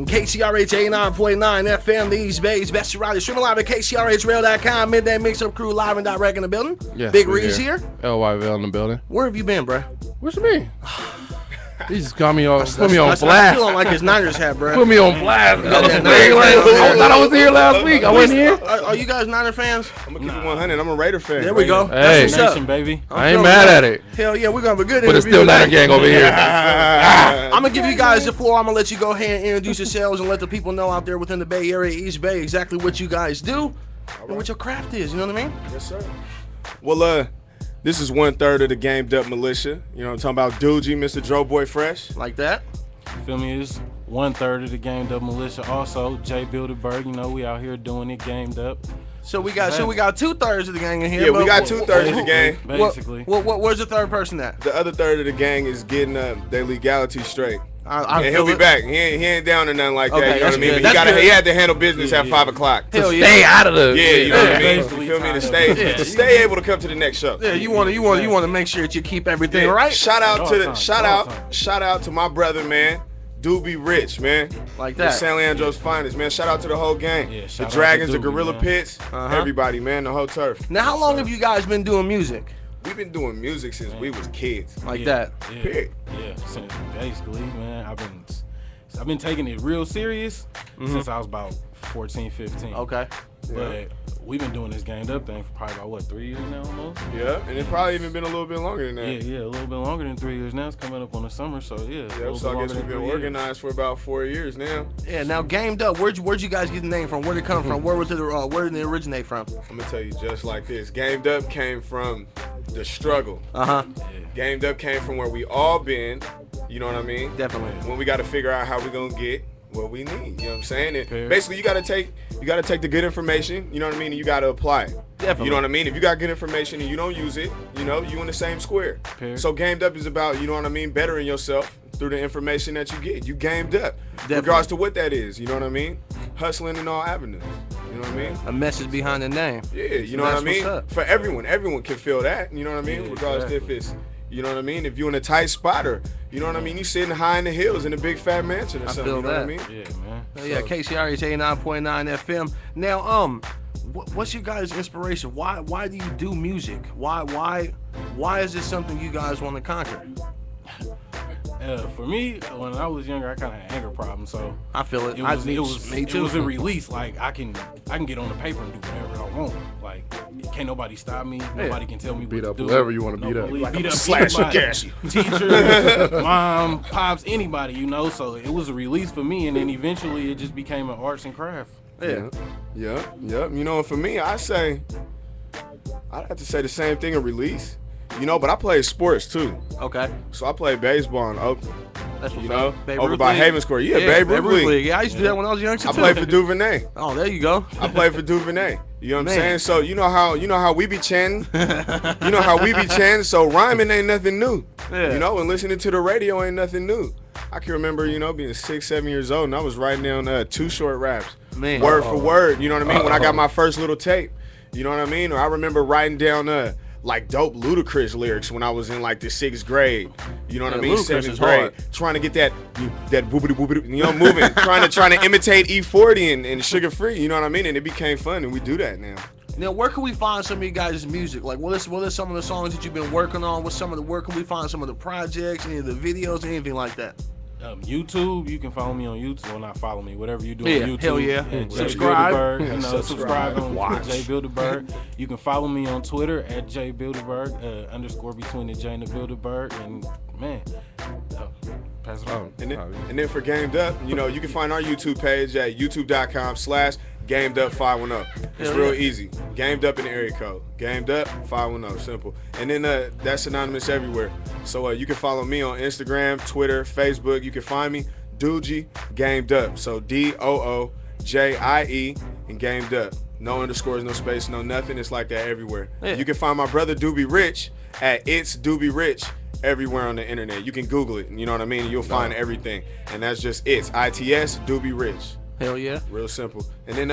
KCRH 89.9 FM, these bays, best around. Streaming live at KCRHrail.com. Midday Mix-Up crew live and direct in the building. Yes, Big Reed's here. LYVL in the building. Where have you been, bro? What you mean? He just got me on, put me on I blast. feel like his Niners hat, bro. Put me on blast. I thought I was here last week. I wasn't here. Are you guys Niner fans? I'm gonna keep it 100. I'm a Raider fan. There we go. Hey, That's what's up. baby. I ain't mad at it. Hell yeah, we're gonna have a good But it's interview. still Niner gang over here. I'm gonna give you guys the floor. I'm gonna let you go ahead and introduce yourselves and let the people know out there within the Bay Area, East Bay, exactly what you guys do and what your craft is. You know what I mean? Yes, sir. Well, this is 1/3 of the Gamed Up Militia. You know what I'm talking about? Doojie, Mr. Dro Boy Fresh. Like that. Feel me? It's 1/3 of the Gamed Up Militia. Also, BilderBerg. You know, we out here doing it, Gamed Up. So we got 2/3 of the gang in here. Yeah, we got 2/3 of the gang. Basically. Where's the third person at? The other third of the gang is getting their legality straight. I And he'll be back. He ain't down or nothing like that. Okay, You know what I mean? that's But good. he had to handle business at 5 o'clock. Hell yeah. Stay out of the. Yeah, you know what I mean? Basically, You feel me? To tied stay, stay able to come to the next show. Yeah, you want to make sure that you keep everything Yeah. right. Shout out to All shout out to my brother, man. Doobie Rich, man. Like The that. San Leandro's finest, man. Shout out to the whole gang. Yeah, The shout out to Dragons, the Doobie, Gorilla man. Pits, everybody, man. The whole turf. Now, how long have you guys been doing music We've been doing music since we was kids. like Yeah, that? Yeah, Period. yeah. Since basically, man, I've been taking it real serious since I was about 14, 15. Okay. But we've been doing this Gamed Up thing for probably about, what, 3 years now almost? Yeah, and it's probably even been a little bit longer than that. Yeah, a little bit longer than 3 years now. It's coming up on the summer, so yeah. a Yeah, little so bit I longer guess we've than been 3 years. organized for about 4 years now. Yeah. Now, Gamed Up. Where'd you guys get the name from? Where'd it come from? Where did it originate from? I'm gonna tell you just like this. Gamed Up came from the struggle. Gamed Up came from where we all been. You know what I mean? Definitely. When we got to figure out how we gonna get what we need. You know what I'm saying? And Fair. basically, you gotta take the good information. You know what I mean? And you gotta apply it. Definitely. You know what I mean? If you got good information and you don't use it, you know, you in the same square. Fair. So Gamed Up is about, you know what I mean, bettering yourself through the information that you get. You gamed up, regardless to what that is. You know what I mean? Hustling in all avenues. You know what I mean? A message behind the name. Yeah, you know what I That's mean? what's up. For everyone can feel that. You know what I mean? Yeah, Regardless exactly. if it's, you know what I mean? If you're in a tight spot or, you know what I mean? You sitting high in the hills in a big fat mansion or I something. feel You know what I that. mean? Yeah, man. Yeah, KCRH 89.9 FM. Now, what's your guys' inspiration? Why do you do music? Why is this something you guys want to conquer? For me, when I was younger, I kind of had anger problems, so I feel it. it was me too. it was a release. Like I can get on the paper and do whatever I want. Like can't nobody stop me. Nobody can tell me Beat what up to do. whoever you wanna beat up. police, Like beat I'm up slash and anybody. gas you. Teacher, mom, pops, anybody, you know. So it was a release for me, and then eventually it just became an arts and craft. Yeah. Yeah. You know, for me, I'd have to say the same thing, a release. You know, but I play sports too. Okay. So I played baseball in Oakland. That's what's You know, up. Babe over Ruth by League. Haven Square. Yeah, Babe Ruth League. Yeah, I used to do that when I was young too. I played for Duvernay. Oh, there you go. I played for Duvernay. You know what I'm Man. saying? So you know how we be chanting. You know how we be chanting. So rhyming ain't nothing new. Yeah. You know, and listening to the radio ain't nothing new. I can remember, you know, being 6, 7 years old, and I was writing down 2 short raps, Man. word for word. You know what I mean? When I got my first little tape. You know what I mean? Or I remember writing down like dope Ludacris lyrics when I was in like the 6th grade. You know what I Yeah, mean? Ludacris 7th is grade. hard. Trying to get that whoopity whoopity, you know, moving. trying to imitate E40 and Sugar Free. You know what I mean? And it became fun, and we do that now. Now, where can we find some of you guys' music? Like, what is some of the songs that you've been working on? Where can we find some of the projects, any of the videos, anything like that? YouTube, you can follow me on YouTube. Well, not follow me, whatever you do Yeah, on YouTube. hell yeah. At Subscribe. BilderBerg, you know, subscribe on Watch. BilderBerg. You can follow me on Twitter at BilderBerg, _ between the J and the Bilderberg. And man, pass it on. And then for Gamed Up, you know, you can find our YouTube page at youtube.com/GamedUp510. It's Hell real yeah. easy. Gamed Up in the area code. Gamed Up 510. Simple. And then that's anonymous everywhere. So you can follow me on Instagram, Twitter, Facebook. You can find me Doojie Gamed Up. So DOOJIE and Gamed Up. No underscores, no space, no nothing. It's like that everywhere. Yeah. You can find my brother Doobie Rich at It's Doobie Rich everywhere on the internet. You can Google it, you know what I mean? And you'll find everything. And that's just ITS Doobie Rich. Hell yeah. Real simple. And then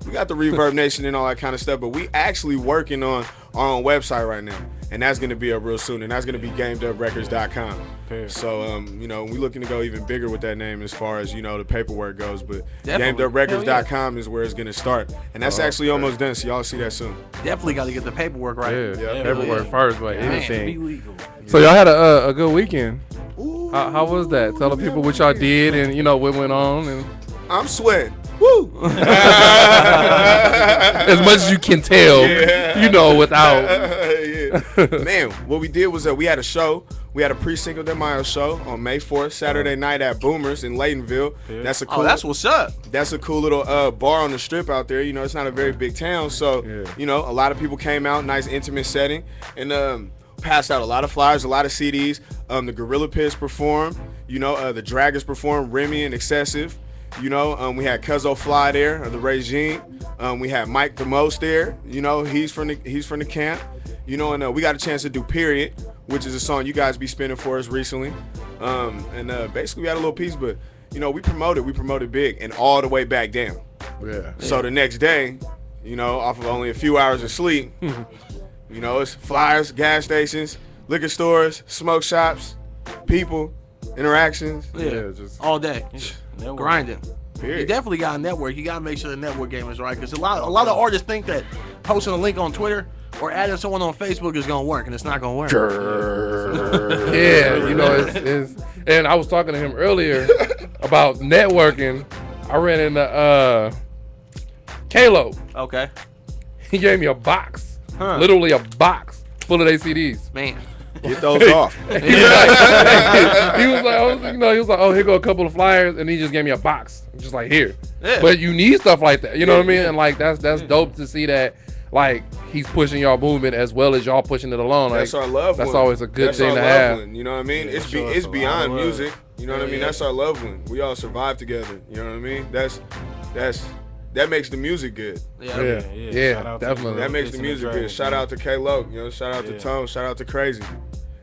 we got the Reverb Nation and all that kind of stuff, but we actually working on our own website right now. And that's going to be up real soon. And that's going to be GameDubRecords.com. So, you know, we're looking to go even bigger with that name as far as, you know, the paperwork goes. But GameDubRecords.com is where it's going to start. And that's actually almost done, so y'all see that soon. Definitely got to get the paperwork right. Yeah, paperwork first, but anything. Legal. So y'all had a good weekend. How was that? Tell the people what y'all did and, you know, what went on. And I'm sweating. Woo! as much as you can tell, you know, without. Man, what we did was we had a show. We had a pre-Cinco de Mayo show on May 4th, Saturday night at Boomers in Laytonville. That's a cool. That's what's up. That's a cool little bar on the strip out there. You know, it's not a very big town, so you know, a lot of people came out. Nice intimate setting, and passed out a lot of flyers, a lot of CDs. The Gorilla Pits performed. You know, the Draggers performed. Remy and Excessive. You know, we had Cuzzo Fly there, of the Regime. We had Mike the Most there. You know, he's from the camp. You know, and we got a chance to do Period, which is a song you guys be spinning for us recently. And basically we had a little piece, but you know, we promoted big and all the way back down. Yeah. So the next day, you know, off of only a few hours of sleep, you know, it's flyers, gas stations, liquor stores, smoke shops, people, interactions. Yeah, just all day. Grinding. Period. You definitely got a network. You got to make sure the network game is right, because a lot of artists think that posting a link on Twitter or adding someone on Facebook is gonna work, and it's not gonna work. Yeah, you know, it's and I was talking to him earlier about networking. I ran into Kalo. Okay. He gave me a box, literally a box full of their CDs. Man. Get those off. He was like, oh, here go a couple of flyers, and he just gave me a box, just like here. Yeah. But you need stuff like that, you know what I mean? And like that's dope to see that. Like he's pushing y'all movement as well as y'all pushing it along. Like, that's our love one. That's always a good that's thing our to love have. One, you know what I mean? Yeah, it's beyond music. You know what I mean? Yeah. That's our love one. We all survive together. You know what I mean? That makes the music good. Yeah, Shout out to definitely. That makes the music good. Shout out to K-Lo. You know, shout out to Tone. Shout out to Crazy.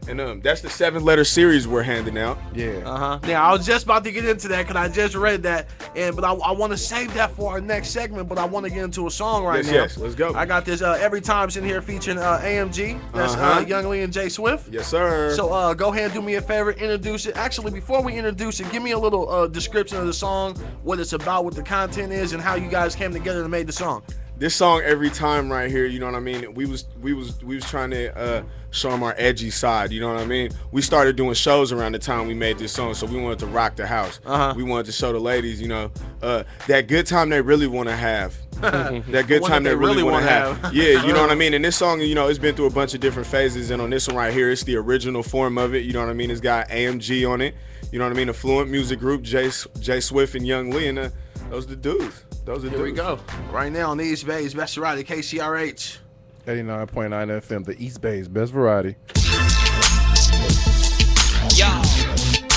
And that's the 7-letter series we're handing out. Yeah. Now I was just about to get into that because I just read that, but I want to save that for our next segment. But I want to get into a song right now. Yes, let's go. I got this Every Time's in here featuring AMG. That's Young Lee and Jay Swift. Yes, sir. So go ahead and do me a favor, introduce it. Actually, before we introduce it, give me a little description of the song, what it's about, what the content is, and how you guys came together and made the song. This song, Every Time, right here, you know what I mean? We was trying to show them our edgy side, you know what I mean? We started doing shows around the time we made this song, so we wanted to rock the house. We wanted to show the ladies, you know, that good time they really want to have. That good time they really want to have. Yeah, you know what I mean? And this song, you know, it's been through a bunch of different phases, and on this one right here, it's the original form of it, you know what I mean? It's got AMG on it, you know what I mean? A Fluent Music Group, Jay Swift and Young Lee, and those the dudes. Here we go. Right now on the East Bay's Best Variety, KCRH. 89.9 FM, the East Bay's best variety. Yo.